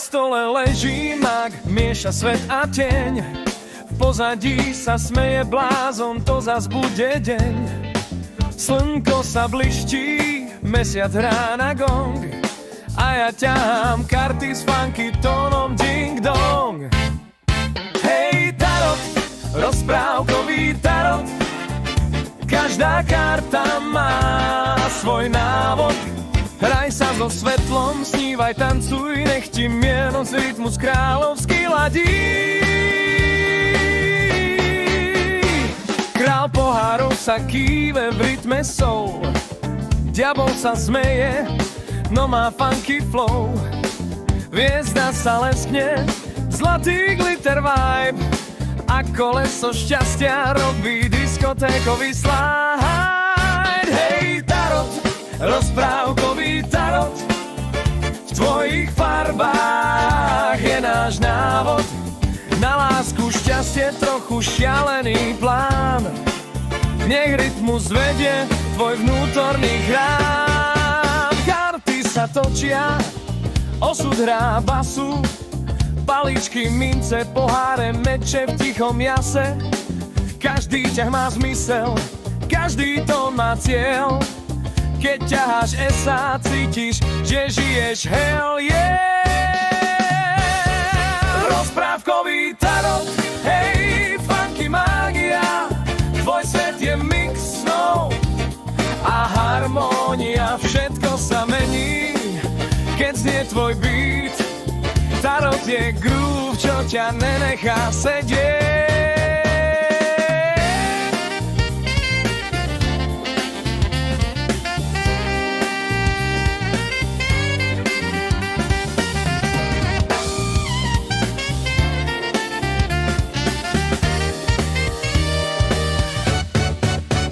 stole leží mak, mieša svet a tieň. V pozadí sa smeje blázon, to zas bude deň. Slnko sa bliští, mesiac hrá na gong. A ja ťahám karty s funky tónom ding dong. Hej tarot, rozprávkový tarot. Každá karta má svoj návod. Hraj sa so svetlom, snívaj, tancuj, nech ti mienom z rytmus kráľovský ladí. Král pohárov sa kýve v rytme soul. Diabol sa smeje, no má funky flow. Hviezda sa leskne, zlatý glitter vibe. A koleso šťastia robí diskotékový slide. Hej tarot, rozprávkový tarot. V tvojich farbách je náš návod. Na lásku, šťastie, trochu šialený plán. Nech rytmus vedie tvoj vnútorný chrám. Karty sa točia, osud hrá basu. Paličky, mince, poháre, meče v tichom jase. Každý ťah má zmysel, každý tón má cieľ. Keď ťaháš esa, cítiš, že žiješ hell yeah. Rozprávkový tarot, hej, funky mágia. Tvoj svet je mix snov a harmónia. Všetko sa mení, keď znie tvoj beat. Tarot je groove, čo ťa nenechá sedieť.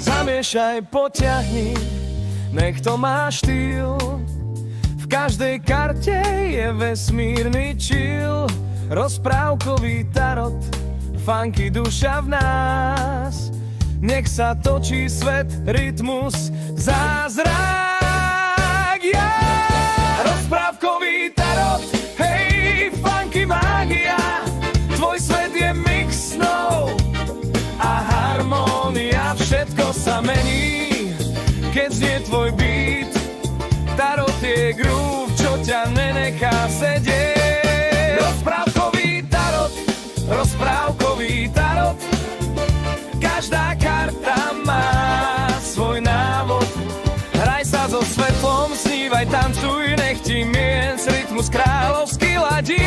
Zamiešaj, potiahni, nech to má štýl. V každej karte je vesmírny chill. Rozprávkový tarot, funky duša v nás. Nech sa točí svet, rytmus, zázrak, yeah! Rozprávkový tarot, hej, funky mágia. Tvoj svet je mix snov a harmónia. Všetko sa mení, keď znie tvoj beat. Tarot je groove, čo ťa nenechá sedieť. Rozprávkový tarot, rozprávkový tarot. Každá karta má svoj návod. Hraj sa so svetlom, snívaj, tancuj, nech ti mienc rytmus kráľovský ladí.